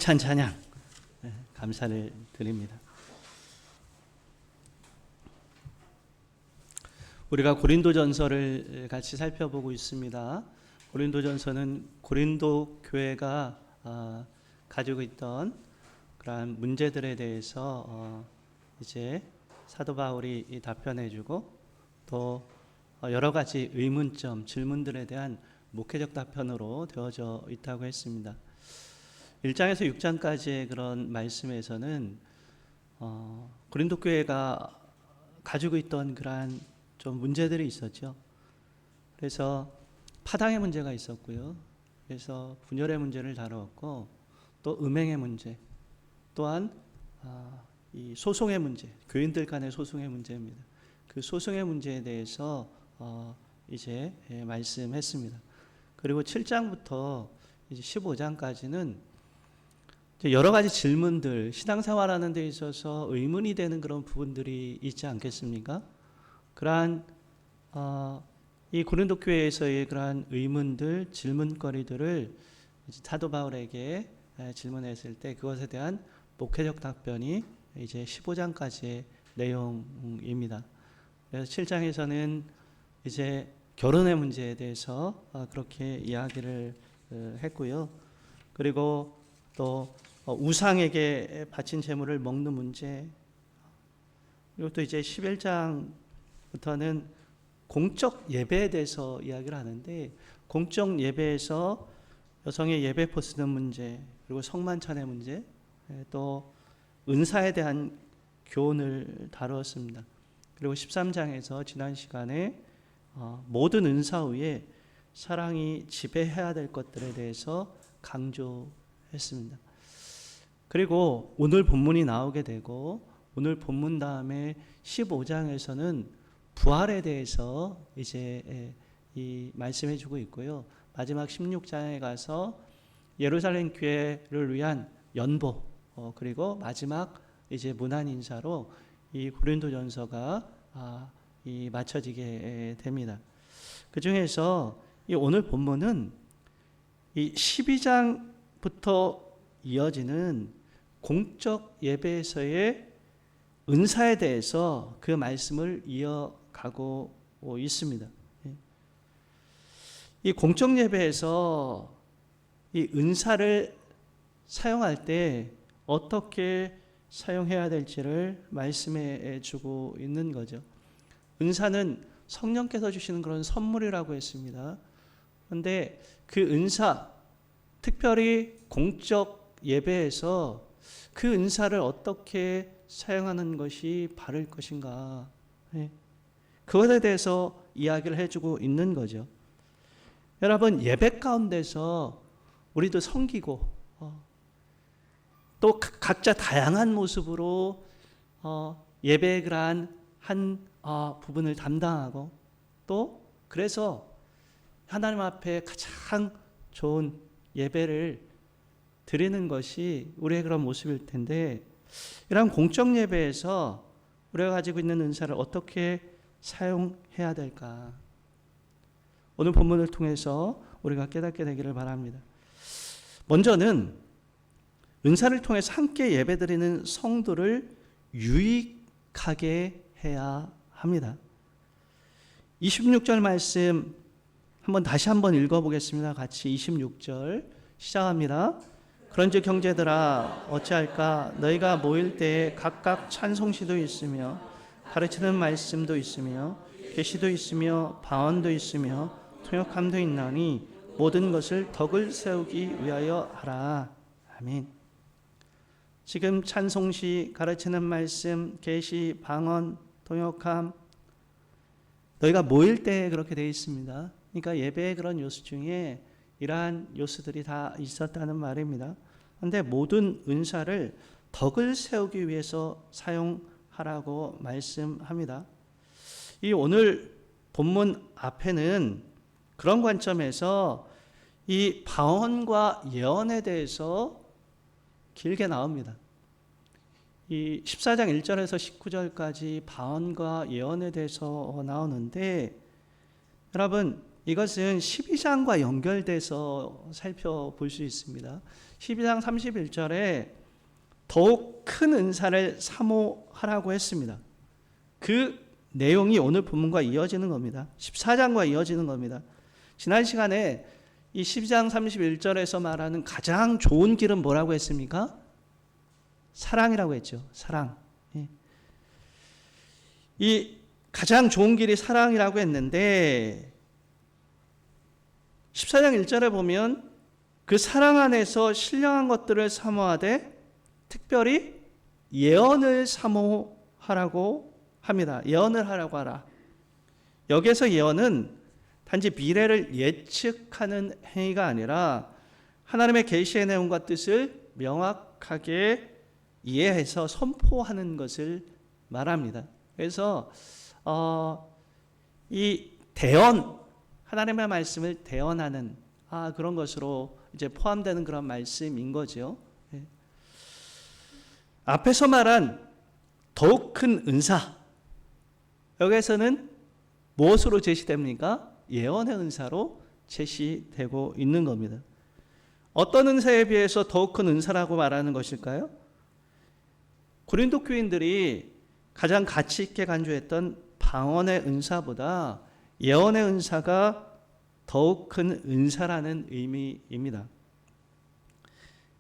찬양 감사를 드립니다. 우리가 고린도전서를 같이 살펴보고 있습니다. 고린도전서는 고린도 교회가 가지고 있던 그러한 문제들에 대해서 이제 사도 바울이 답변해주고 또 여러 가지 의문점, 질문들에 대한 목회적 답변으로 되어져 있다고 했습니다. 1장에서 6장까지의 그런 말씀에서는 고린도 교회가 가지고 있던 그러한 좀 문제들이 있었죠. 그래서 파당의 문제가 있었고요. 그래서 분열의 문제를 다루었고 또 음행의 문제, 또한 이 소송의 문제, 교인들 간의 소송의 문제입니다. 그 소송의 문제에 대해서 이제 말씀했습니다. 그리고 7장부터 이제 15장까지는 여러 가지 질문들, 신앙생활하는 데 있어서 의문이 되는 그런 부분들이 있지 않겠습니까? 그러한 이 고린도 교회에서의 그러한 의문들, 질문거리들을 사도 바울에게 질문했을 때 그것에 대한 목회적 답변이 이제 15장까지의 내용입니다. 그래서 7장에서는 이제 결혼의 문제에 대해서 그렇게 이야기를 했고요. 그리고 또 우상에게 바친 제물을 먹는 문제, 그리고 또 이제 11장부터는 공적 예배에 대해서 이야기를 하는데, 공적 예배에서 여성의 예배포 쓰는 문제, 그리고 성만찬의 문제, 또 은사에 대한 교훈을 다루었습니다. 그리고 13장에서 지난 시간에 모든 은사 위에 사랑이 지배해야 될 것들에 대해서 강조했습니다. 그리고 오늘 본문이 나오게 되고, 오늘 본문 다음에 15장에서는 부활에 대해서 이제 이 말씀해 주고 있고요. 마지막 16장에 가서 예루살렘 교회를 위한 연보, 그리고 마지막 이제 문안 인사로 이 고린도전서가 이 마쳐지게 됩니다. 그 중에서 이 오늘 본문은 이 12장부터 이어지는 공적 예배에서의 은사에 대해서 그 말씀을 이어가고 있습니다. 이 공적 예배에서 이 은사를 사용할 때 어떻게 사용해야 될지를 말씀해 주고 있는 거죠. 은사는 성령께서 주시는 그런 선물이라고 했습니다. 그런데 그 은사, 특별히 공적 예배에서 그 은사를 어떻게 사용하는 것이 바를 것인가, 그것에 대해서 이야기를 해주고 있는 거죠. 여러분, 예배 가운데서 우리도 섬기고 또 각자 다양한 모습으로 예배의 그러한 한 부분을 담당하고, 또 그래서 하나님 앞에 가장 좋은 예배를 드리는 것이 우리의 그런 모습일 텐데, 이런 공적 예배에서 우리가 가지고 있는 은사를 어떻게 사용해야 될까? 오늘 본문을 통해서 우리가 깨닫게 되기를 바랍니다. 먼저는 은사를 통해서 함께 예배드리는 성도를 유익하게 해야 합니다. 26절 말씀 다시 한번 읽어보겠습니다. 같이 26절 시작합니다. 그런즉 형제들아 어찌할까? 너희가 모일 때에 각각 찬송시도 있으며 가르치는 말씀도 있으며 계시도 있으며 방언도 있으며 통역함도 있나니 모든 것을 덕을 세우기 위하여 하라. 아멘. 지금 찬송시, 가르치는 말씀, 계시, 방언, 통역함, 너희가 모일 때 그렇게 되어 있습니다. 그러니까 예배의 그런 요소 중에 이러한 요소들이 다 있었다는 말입니다. 그런데 모든 은사를 덕을 세우기 위해서 사용하라고 말씀합니다. 이 오늘 본문 앞에는 그런 관점에서 이 방언과 예언에 대해서 길게 나옵니다. 이 14장 1절에서 19절까지 방언과 예언에 대해서 나오는데, 여러분, 이것은 12장과 연결돼서 살펴볼 수 있습니다. 12장 31절에 더욱 큰 은사를 사모하라고 했습니다. 그 내용이 오늘 본문과 이어지는 겁니다. 14장과 이어지는 겁니다. 지난 시간에 이 12장 31절에서 말하는 가장 좋은 길은 뭐라고 했습니까? 사랑이라고 했죠. 사랑. 이 가장 좋은 길이 사랑이라고 했는데 14장 1절에 보면 그 사랑 안에서 신령한 것들을 사모하되 특별히 예언을 사모하라고 합니다. 예언을 하라고 하라. 여기에서 예언은 단지 미래를 예측하는 행위가 아니라 하나님의 계시의 내용과 뜻을 명확하게 이해해서 선포하는 것을 말합니다. 그래서 이 대언, 하나님의 말씀을 대언하는 그런 것으로 이제 포함되는 그런 말씀인 거죠. 앞에서 말한 더욱 큰 은사, 여기에서는 무엇으로 제시됩니까? 예언의 은사로 제시되고 있는 겁니다. 어떤 은사에 비해서 더욱 큰 은사라고 말하는 것일까요? 고린도 교인들이 가장 가치 있게 간주했던 방언의 은사보다 예언의 은사가 더욱 큰 은사라는 의미입니다.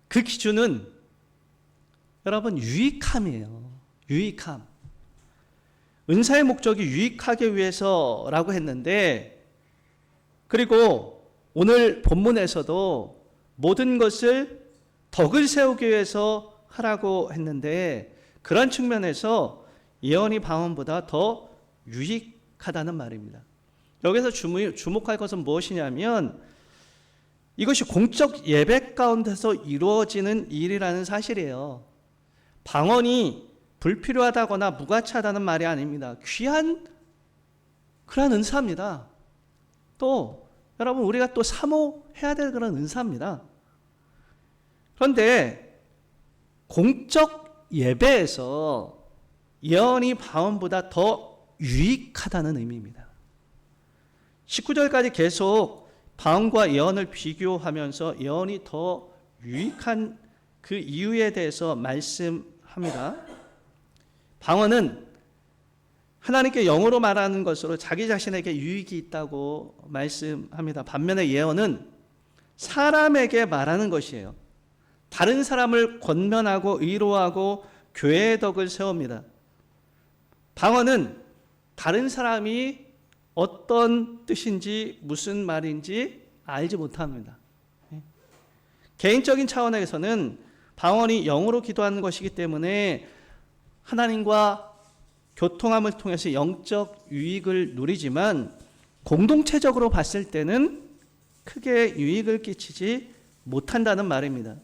그 기준은 여러분 유익함이에요. 유익함. 은사의 목적이 유익하기 위해서라고 했는데, 그리고 오늘 본문에서도 모든 것을 덕을 세우기 위해서 하라고 했는데, 그런 측면에서 예언이 방언보다 더 유익하다는 말입니다. 여기서 주목할 것은 무엇이냐면 이것이 공적 예배 가운데서 이루어지는 일이라는 사실이에요. 방언이 불필요하다거나 무가치하다는 말이 아닙니다. 귀한 그런 은사입니다. 또 여러분 우리가 또 사모해야 될 그런 은사입니다. 그런데 공적 예배에서 예언이 방언보다 더 유익하다는 의미입니다. 19절까지 계속 방언과 예언을 비교하면서 예언이 더 유익한 그 이유에 대해서 말씀합니다. 방언은 하나님께 영어로 말하는 것으로 자기 자신에게 유익이 있다고 말씀합니다. 반면에 예언은 사람에게 말하는 것이에요. 다른 사람을 권면하고 위로하고 교회의 덕을 세웁니다. 방언은 다른 사람이 어떤 뜻인지 무슨 말인지 알지 못합니다. 개인적인 차원에서는 방언이 영으로 기도하는 것이기 때문에 하나님과 교통함을 통해서 영적 유익을 누리지만 공동체적으로 봤을 때는 크게 유익을 끼치지 못한다는 말입니다.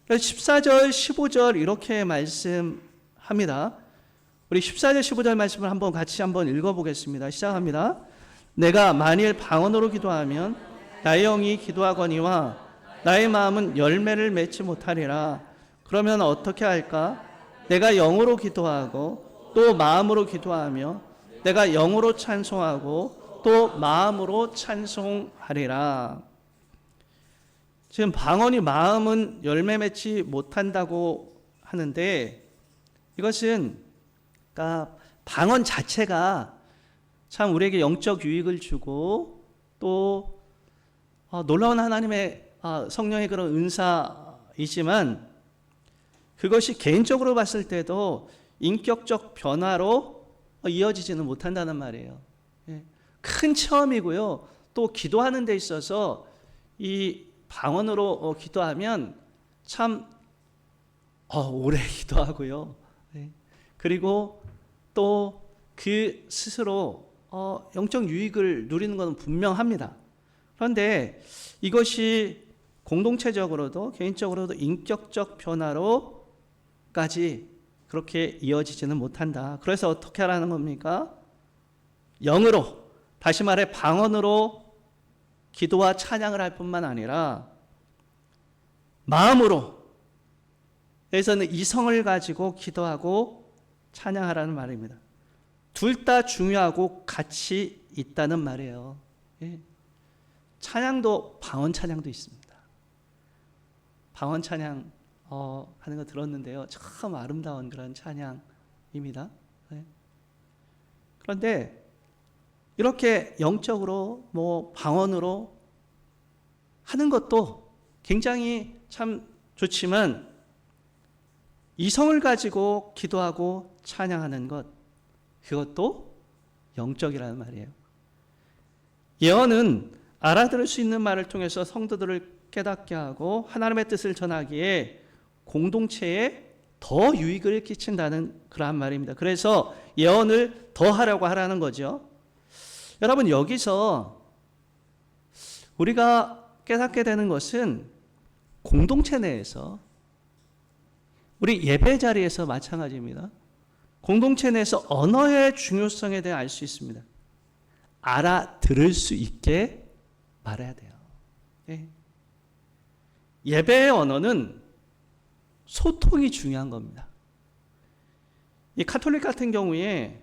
14절, 15절 이렇게 말씀합니다. 우리 14절, 15절 말씀을 같이 한번 읽어보겠습니다. 시작합니다. 내가 만일 방언으로 기도하면 나의 영이 기도하거니와 나의 마음은 열매를 맺지 못하리라. 그러면 어떻게 할까? 내가 영으로 기도하고 또 마음으로 기도하며 내가 영으로 찬송하고 또 마음으로 찬송하리라. 지금 방언이 마음은 열매 맺지 못한다고 하는데 이것은 그러니까 방언 자체가 참 우리에게 영적 유익을 주고 또 놀라운 하나님의 성령의 그런 은사이지만 그것이 개인적으로 봤을 때도 인격적 변화로 이어지지는 못한다는 말이에요. 큰 체험이고요. 또 기도하는 데 있어서 이 방언으로 기도하면 참 오래 기도하고요. 그리고 또 그 스스로 영적 유익을 누리는 것은 분명합니다. 그런데 이것이 공동체적으로도 개인적으로도 인격적 변화로까지 그렇게 이어지지는 못한다. 그래서 어떻게 하라는 겁니까? 영으로, 다시 말해 방언으로 기도와 찬양을 할 뿐만 아니라 마음으로, 여기서는 이성을 가지고 기도하고 찬양하라는 말입니다. 둘 다 중요하고 같이 있다는 말이에요. 찬양도 방언 찬양도 있습니다. 방언 찬양 하는 거 들었는데요. 참 아름다운 그런 찬양입니다. 네. 그런데 이렇게 영적으로 뭐 방언으로 하는 것도 굉장히 참 좋지만 이성을 가지고 기도하고 찬양하는 것, 그것도 영적이라는 말이에요. 예언은 알아들을 수 있는 말을 통해서 성도들을 깨닫게 하고 하나님의 뜻을 전하기에 공동체에 더 유익을 끼친다는 그러한 말입니다. 그래서 예언을 더 하라는 거죠. 여러분, 여기서 우리가 깨닫게 되는 것은 공동체 내에서, 우리 예배 자리에서 마찬가지입니다. 공동체 내에서 언어의 중요성에 대해 알 수 있습니다. 알아들을 수 있게 말해야 돼요. 예. 예배의 언어는 소통이 중요한 겁니다. 이 카톨릭 같은 경우에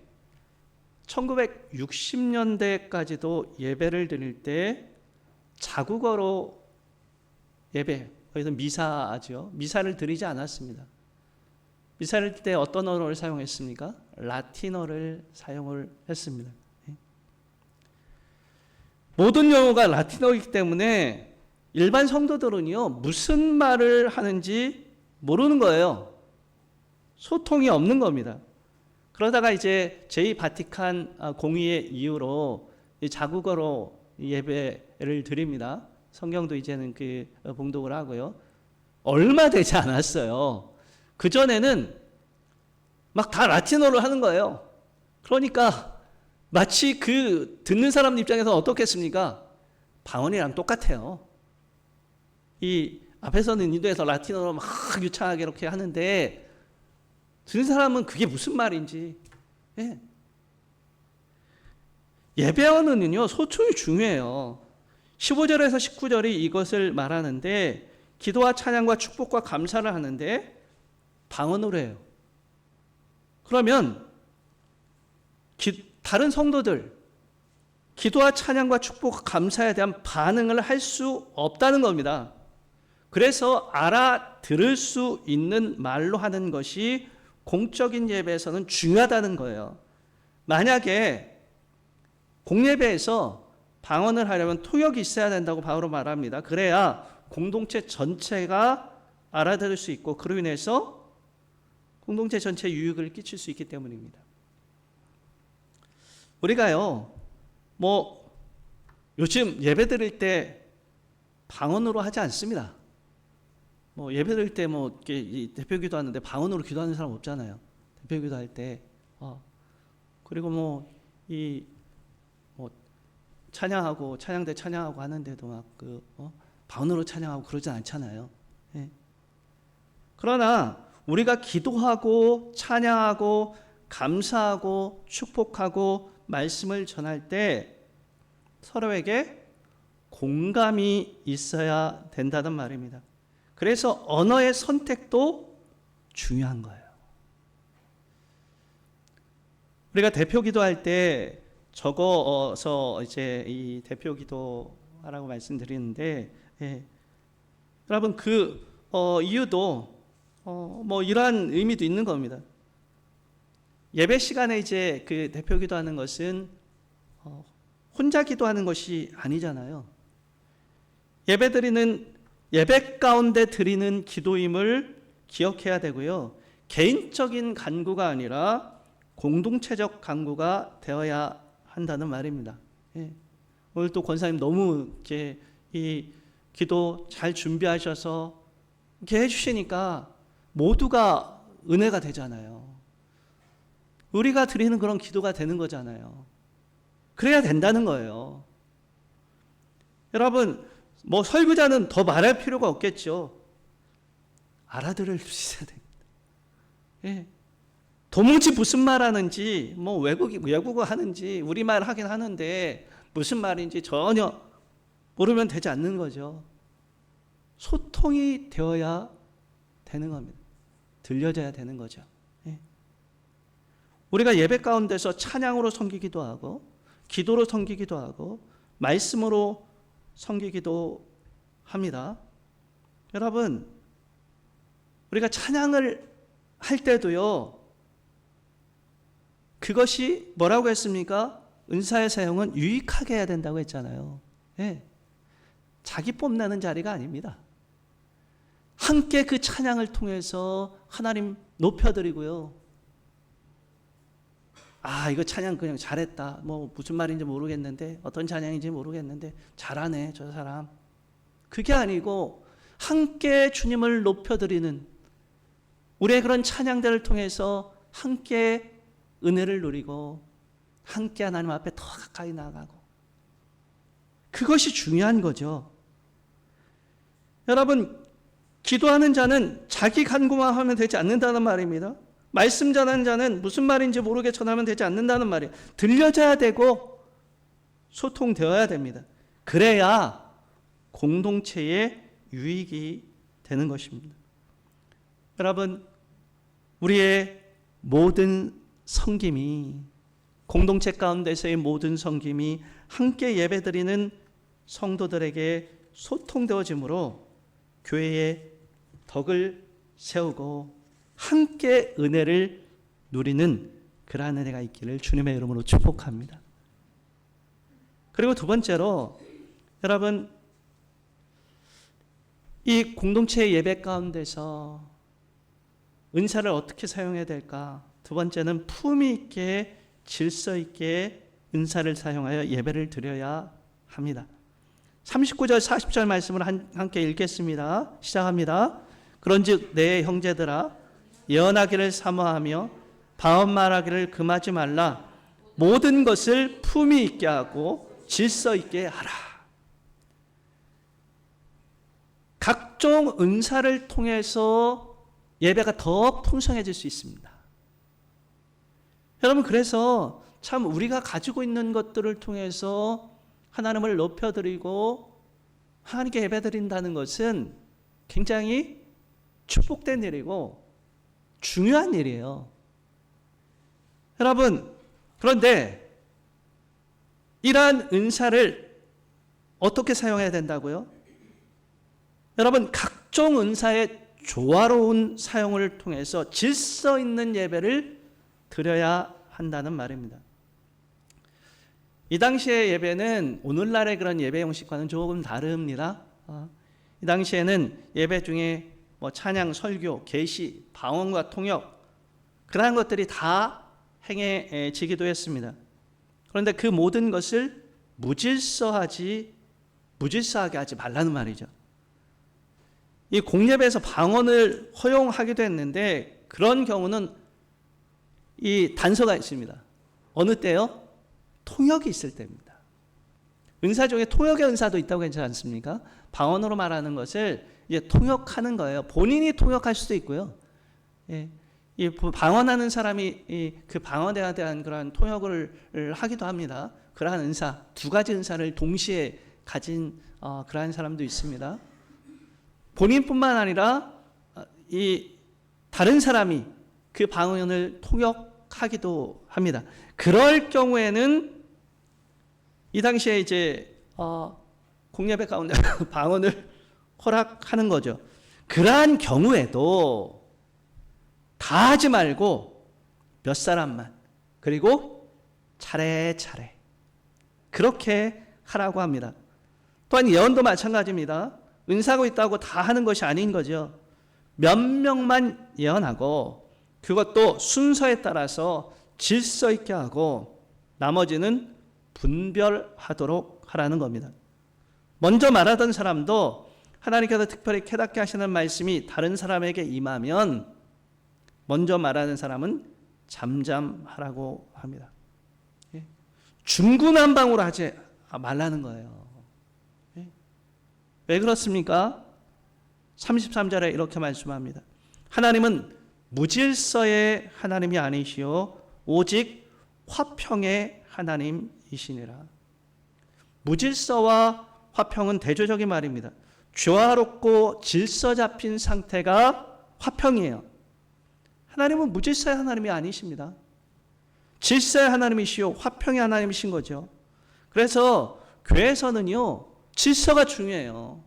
1960년대까지도 예배를 드릴 때 자국어로 예배, 거기서 미사죠. 미사를 드리지 않았습니다. 미사를 때 어떤 언어를 사용했습니까? 라틴어를 사용을 했습니다. 모든 용어가 라틴어이기 때문에 일반 성도들은요, 무슨 말을 하는지 모르는 거예요. 소통이 없는 겁니다. 그러다가 이제 제2바티칸 공의회 이후로 자국어로 예배를 드립니다. 성경도 이제는 봉독을 하고요. 얼마 되지 않았어요. 그전에는 막 다 라틴어로 하는 거예요. 그러니까 마치 듣는 사람 입장에서 어떻겠습니까? 방언이랑 똑같아요. 이 앞에서는 인도에서 라틴어로 막 유창하게 이렇게 하는데 듣는 사람은 그게 무슨 말인지. 예. 예배언은요, 소통이 중요해요. 15절에서 19절이 이것을 말하는데, 기도와 찬양과 축복과 감사를 하는데 방언으로 해요. 그러면 다른 성도들 기도와 찬양과 축복과 감사에 대한 반응을 할 수 없다는 겁니다. 그래서 알아들을 수 있는 말로 하는 것이 공적인 예배에서는 중요하다는 거예요. 만약에 공예배에서 방언을 하려면 통역이 있어야 된다고 바울은 말합니다. 그래야 공동체 전체가 알아들을 수 있고 그로 인해서 공동체 전체에 유익을 끼칠 수 있기 때문입니다. 우리가요, 요즘 예배 드릴 때 방언으로 하지 않습니다. 예배 드릴 때 대표 기도하는데 방언으로 기도하는 사람 없잖아요. 대표 기도할 때. 그리고 찬양하고 찬양대 찬양하고 하는데도 방언으로 찬양하고 그러진 않잖아요. 예. 그러나 우리가 기도하고 찬양하고 감사하고 축복하고 말씀을 전할 때 서로에게 공감이 있어야 된다는 말입니다. 그래서 언어의 선택도 중요한 거예요. 우리가 대표 기도할 때 적어서 이제 이 대표 기도하라고 말씀드리는데, 예. 여러분 이유도 이러한 의미도 있는 겁니다. 예배 시간에 이제 대표 기도하는 것은 혼자 기도하는 것이 아니잖아요. 예배 가운데 드리는 기도임을 기억해야 되고요. 개인적인 간구가 아니라 공동체적 간구가 되어야 한다는 말입니다. 예. 오늘 또 권사님 너무 이렇게 이 기도 잘 준비하셔서 이렇게 해주시니까 모두가 은혜가 되잖아요. 우리가 드리는 그런 기도가 되는 거잖아요. 그래야 된다는 거예요. 여러분, 설교자는 더 말할 필요가 없겠죠. 알아들을 수 있어야 됩니다. 예. 도무지 무슨 말 하는지, 외국어 하는지, 우리말 하긴 하는데, 무슨 말인지 전혀 모르면 되지 않는 거죠. 소통이 되어야 되는 겁니다. 들려져야 되는 거죠. 예. 우리가 예배 가운데서 찬양으로 섬기기도 하고, 기도로 섬기기도 하고, 말씀으로 섬기기도 합니다. 여러분, 우리가 찬양을 할 때도요, 그것이 뭐라고 했습니까? 은사의 사용은 유익하게 해야 된다고 했잖아요. 예. 자기 뽐내는 자리가 아닙니다. 함께 그 찬양을 통해서 하나님 높여드리고요. 아, 이거 찬양 그냥 잘했다. 뭐 무슨 말인지 모르겠는데, 어떤 찬양인지 모르겠는데 잘하네 저 사람. 그게 아니고 함께 주님을 높여드리는 우리의 그런 찬양들을 통해서 함께 은혜를 누리고 함께 하나님 앞에 더 가까이 나아가고, 그것이 중요한 거죠. 여러분, 기도하는 자는 자기 간구만 하면 되지 않는다는 말입니다. 말씀 전하는 자는 무슨 말인지 모르게 전하면 되지 않는다는 말이에요. 들려져야 되고 소통되어야 됩니다. 그래야 공동체의 유익이 되는 것입니다. 여러분, 우리의 모든 섬김이, 공동체 가운데서의 모든 섬김이 함께 예배드리는 성도들에게 소통되어지므로 교회의 덕을 세우고 함께 은혜를 누리는 그러한 은혜가 있기를 주님의 이름으로 축복합니다. 그리고 두 번째로, 여러분, 이 공동체의 예배 가운데서 은사를 어떻게 사용해야 될까? 두 번째는 품위 있게, 질서 있게 은사를 사용하여 예배를 드려야 합니다. 39절 40절 말씀을 함께 읽겠습니다. 시작합니다. 그런즉 내 형제들아, 예언하기를 사모하며 바언 말하기를 금하지 말라. 모든 것을 품위 있게 하고 질서 있게 하라. 각종 은사를 통해서 예배가 더 풍성해질 수 있습니다. 여러분, 그래서 참 우리가 가지고 있는 것들을 통해서 하나님을 높여드리고 하나님께 예배드린다는 것은 굉장히 축복된 일이고 중요한 일이에요. 여러분, 그런데 이러한 은사를 어떻게 사용해야 된다고요? 여러분, 각종 은사의 조화로운 사용을 통해서 질서 있는 예배를 드려야 한다는 말입니다. 이 당시의 예배는 오늘날의 그런 예배 형식과는 조금 다릅니다. 이 당시에는 예배 중에 뭐 찬양, 설교, 계시, 방언과 통역, 그러한 것들이 다 행해지기도 했습니다. 그런데 그 모든 것을 무질서하게 하지 말라는 말이죠. 이 공예배에서 방언을 허용하기도 했는데, 그런 경우는 이 단서가 있습니다. 어느 때요? 통역이 있을 때입니다. 은사 중에 통역의 은사도 있다고 괜찮지 않습니까? 방언으로 말하는 것을 이제 통역하는 거예요. 본인이 통역할 수도 있고요. 예, 이 방언하는 사람이 그 방언에 대한 그런 통역을 하기도 합니다. 그러한 은사, 두 가지 은사를 동시에 가진 그러한 사람도 있습니다. 본인뿐만 아니라 이 다른 사람이 그 방언을 통역하기도 합니다. 그럴 경우에는 이 당시에 이제 공예배 가운데 방언을 허락하는 거죠. 그러한 경우에도 다 하지 말고 몇 사람만, 그리고 차례차례 그렇게 하라고 합니다. 또한 예언도 마찬가지입니다. 은사가 있다고 다 하는 것이 아닌 거죠. 몇 명만 예언하고, 그것도 순서에 따라서 질서 있게 하고 나머지는 분별하도록 하라는 겁니다. 먼저 말하던 사람도 하나님께서 특별히 깨닫게 하시는 말씀이 다른 사람에게 임하면 먼저 말하는 사람은 잠잠하라고 합니다. 중구난방으로 하지 말라는 거예요. 왜 그렇습니까? 33절에 이렇게 말씀합니다. 하나님은 무질서의 하나님이 아니시오 오직 화평의 하나님이시니라. 무질서와 화평은 대조적인 말입니다. 조화롭고 질서 잡힌 상태가 화평이에요. 하나님은 무질서의 하나님이 아니십니다. 질서의 하나님이시오 화평의 하나님이신 거죠. 그래서 교회에서는요, 질서가 중요해요.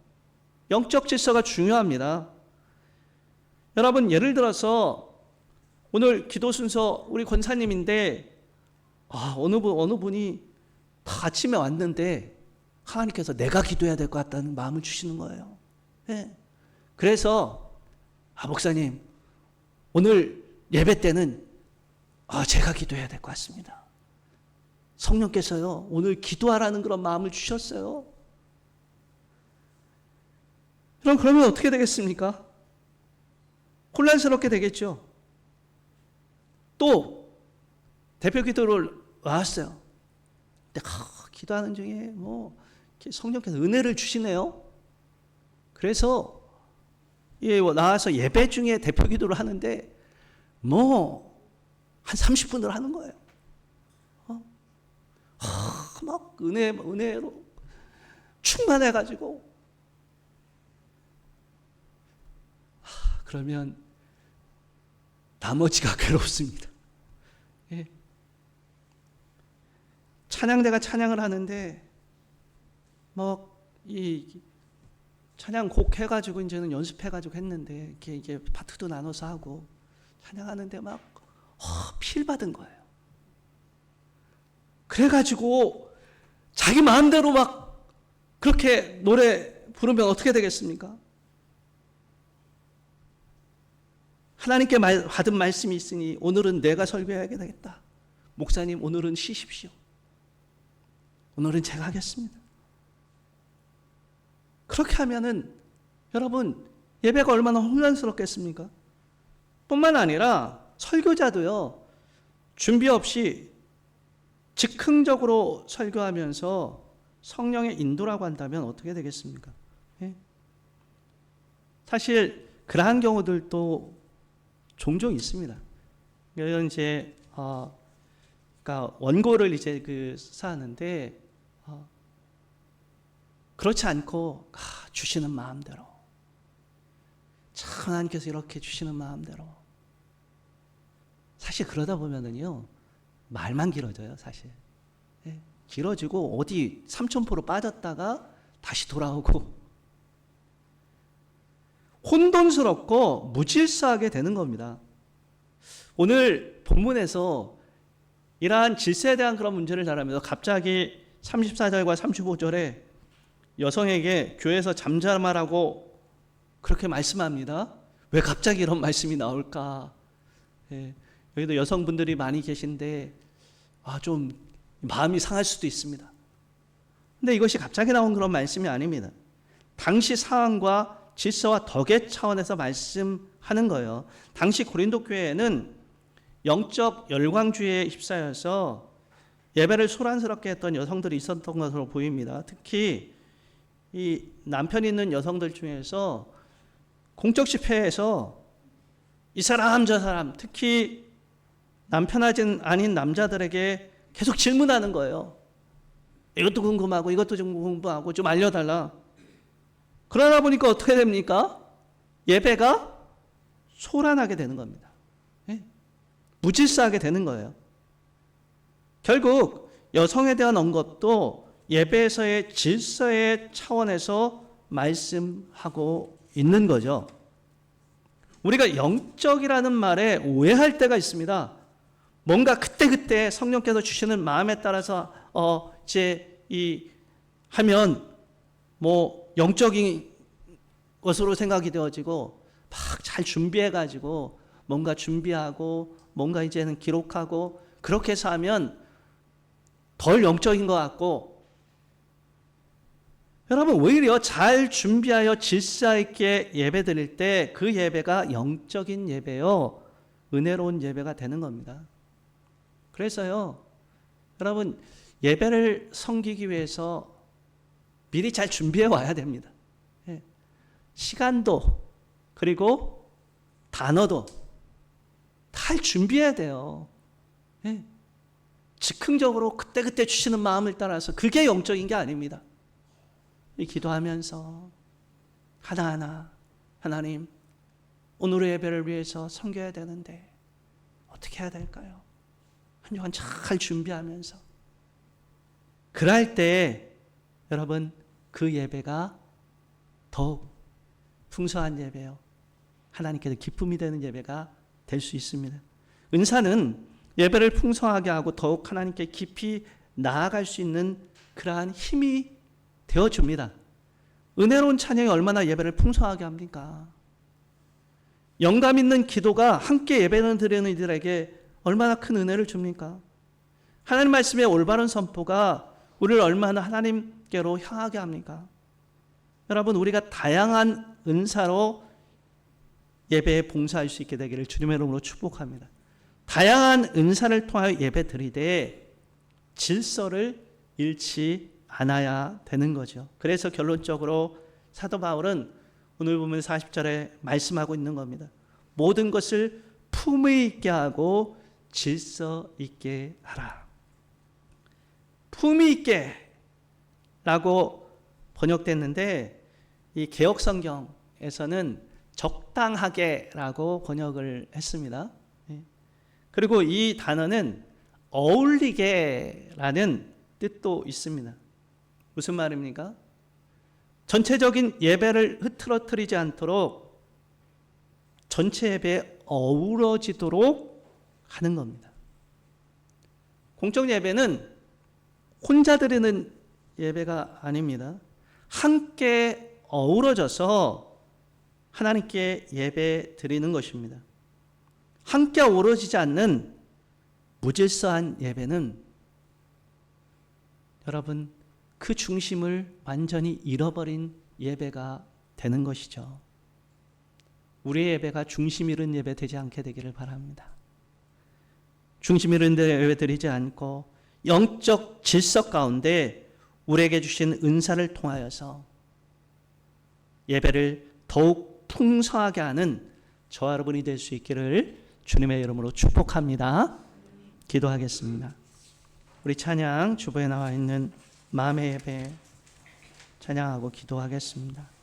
영적 질서가 중요합니다. 여러분, 예를 들어서 오늘 기도 순서 우리 권사님인데 어느 분이 다 아침에 왔는데 하나님께서 내가 기도해야 될 것 같다는 마음을 주시는 거예요. 네. 그래서 목사님 오늘 예배 때는 제가 기도해야 될 것 같습니다. 성령께서요 오늘 기도하라는 그런 마음을 주셨어요. 그러면 어떻게 되겠습니까? 혼란스럽게 되겠죠. 또 대표 기도를 나왔어요. 근데 기도하는 중에 성령께서 은혜를 주시네요. 그래서 나와서 예배 중에 대표 기도를 하는데 한 30분을 하는 거예요. 막 은혜로 충만해가지고 그러면 나머지가 괴롭습니다. 예. 찬양대가 찬양을 하는데 이 찬양곡 해가지고 이제는 연습해가지고 했는데 이게 파트도 나눠서 하고 찬양하는데 필 받은 거예요. 그래가지고 자기 마음대로 그렇게 노래 부르면 어떻게 되겠습니까? 하나님께 받은 말씀이 있으니 오늘은 내가 설교해야 되겠다. 목사님 오늘은 쉬십시오. 오늘은 제가 하겠습니다. 그렇게 하면은 여러분 예배가 얼마나 혼란스럽겠습니까? 뿐만 아니라 설교자도요 준비 없이 즉흥적으로 설교하면서 성령의 인도라고 한다면 어떻게 되겠습니까? 예? 사실 그러한 경우들도 종종 있습니다. 이런 이제 그러니까 원고를 이제 사는데 그렇지 않고 주시는 마음대로 참 하나님께서 이렇게 주시는 마음대로 사실 그러다 보면은요 말만 길어져요. 사실 길어지고 어디 삼천포로 빠졌다가 다시 돌아오고 혼돈스럽고 무질서하게 되는 겁니다. 오늘 본문에서 이러한 질서에 대한 그런 문제를 다루면서 갑자기 34절과 35절에 여성에게 교회에서 잠잠하라고 그렇게 말씀합니다. 왜 갑자기 이런 말씀이 나올까? 여기도 여성분들이 많이 계신데 좀 마음이 상할 수도 있습니다. 근데 이것이 갑자기 나온 그런 말씀이 아닙니다. 당시 상황과 질서와 덕의 차원에서 말씀하는 거예요. 당시 고린도 교회에는 영적 열광주의에 휩싸여서 예배를 소란스럽게 했던 여성들이 있었던 것으로 보입니다. 특히 이 남편 있는 여성들 중에서 공적 집회에서 이 사람 저 사람 특히 남편 아닌 남자들에게 계속 질문하는 거예요. 이것도 궁금하고 이것도 좀 궁금하고 좀 알려달라. 그러다 보니까 어떻게 됩니까? 예배가 소란하게 되는 겁니다. 무질서하게 되는 거예요. 결국 여성에 대한 언급도 예배에서의 질서의 차원에서 말씀하고 있는 거죠. 우리가 영적이라는 말에 오해할 때가 있습니다. 뭔가 그때그때 성령께서 주시는 마음에 따라서 하면 영적인 것으로 생각이 되어지고 막 잘 준비해가지고 뭔가 준비하고 뭔가 이제는 기록하고 그렇게 해서 하면 덜 영적인 것 같고 여러분 오히려 잘 준비하여 질서 있게 예배 드릴 때 그 예배가 영적인 예배요 은혜로운 예배가 되는 겁니다. 그래서요 여러분 예배를 섬기기 위해서 미리 잘 준비해 와야 됩니다. 시간도 그리고 단어도 잘 준비해야 돼요. 즉흥적으로 그때그때 주시는 마음을 따라서 그게 영적인 게 아닙니다. 기도하면서 하나하나 하나님 오늘의 예배를 위해서 섬겨야 되는데 어떻게 해야 될까요? 한 주간 잘 준비하면서 그럴 때 여러분 그 예배가 더욱 풍성한 예배요, 하나님께서 기쁨이 되는 예배가 될 수 있습니다. 은사는 예배를 풍성하게 하고 더욱 하나님께 깊이 나아갈 수 있는 그러한 힘이 되어줍니다. 은혜로운 찬양이 얼마나 예배를 풍성하게 합니까? 영감 있는 기도가 함께 예배를 드리는 이들에게 얼마나 큰 은혜를 줍니까? 하나님 말씀의 올바른 선포가 우리를 얼마나 하나님께로 향하게 합니까? 여러분, 우리가 다양한 은사로 예배에 봉사할 수 있게 되기를 주님의 이름으로 축복합니다. 다양한 은사를 통하여 예배 드리되 질서를 잃지 않아야 되는 거죠. 그래서 결론적으로 사도 바울은 오늘 보면 40절에 말씀하고 있는 겁니다. 모든 것을 품위 있게 하고 질서 있게 하라. 품위 있게 라고 번역됐는데 이 개역 성경에서는 적당하게 라고 번역을 했습니다. 그리고 이 단어는 어울리게 라는 뜻도 있습니다. 무슨 말입니까? 전체적인 예배를 흐트러뜨리지 않도록 전체 예배에 어우러지도록 하는 겁니다. 공적 예배는 혼자 드리는 예배가 아닙니다. 함께 어우러져서 하나님께 예배 드리는 것입니다. 함께 어우러지지 않는 무질서한 예배는 여러분 그 중심을 완전히 잃어버린 예배가 되는 것이죠. 우리의 예배가 중심 잃은 예배 되지 않게 되기를 바랍니다. 중심 잃은 예배 드리지 않고 영적 질서 가운데 우리에게 주신 은사를 통하여서 예배를 더욱 풍성하게 하는 저와 여러분이 될 수 있기를 주님의 이름으로 축복합니다. 기도하겠습니다. 우리 찬양 주보에 나와 있는 마음의 예배 찬양하고 기도하겠습니다.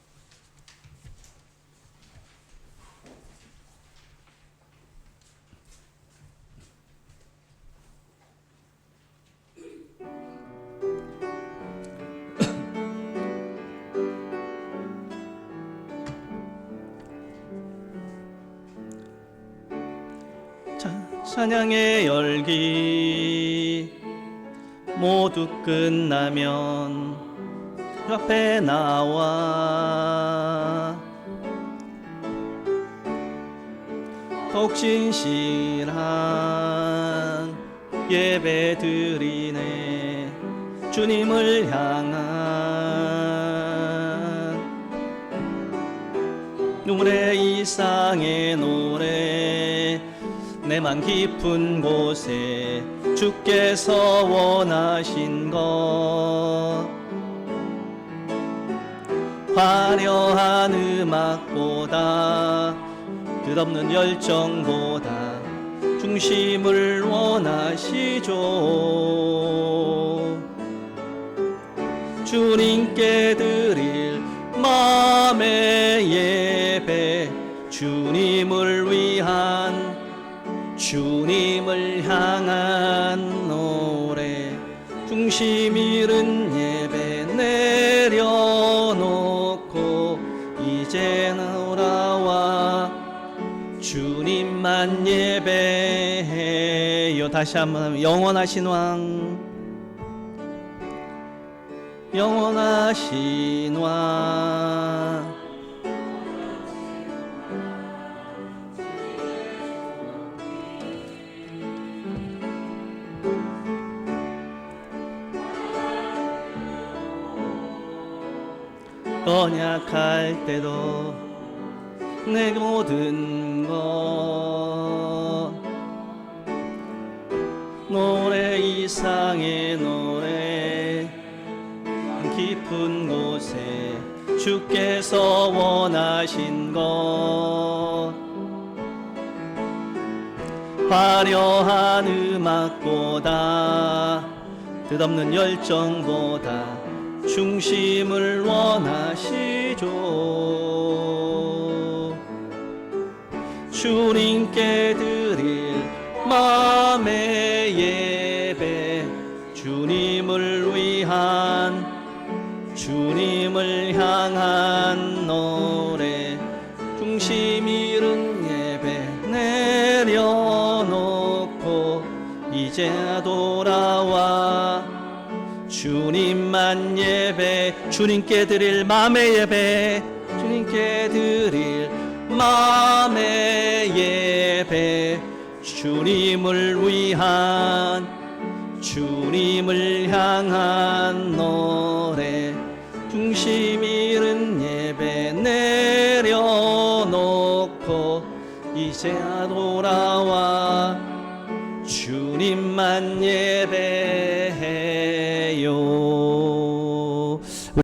찬양의 열기 모두 끝나면 앞에 나와 더욱 진실한 예배 드리네. 주님을 향한 노래 이상의 노래 내맘 깊은 곳에 주께서 원하신 것 화려한 음악보다 끝없는 열정보다 중심을 원하시죠. 주님께 드릴 마음의 예배 주님을 위한 주님을 향한 노래 중심 잃은 예배 내려놓고 이제 돌아와 주님만 예배해요. 다시 한번 하면 영원하신 왕 영원하신 왕 언약할 때도 내 모든 것 노래 이상의 노래 깊은 곳에 주께서 원하신 것 화려한 음악보다 끝없는 열정보다 중심을 원하시죠. 주님께 드릴 마음의 예배 주님을 위한 주님 주님을 향한 노래 중심 잃은 예배 내려놓고 이제 돌아와 주님만 예배 주님께 드릴 맘의 예배 주님께 드릴 맘의 예배 주님을 위한 주님을 향한 노래 중심 잃은 예배 내려놓고 이제 돌아와 주님만 예배해요.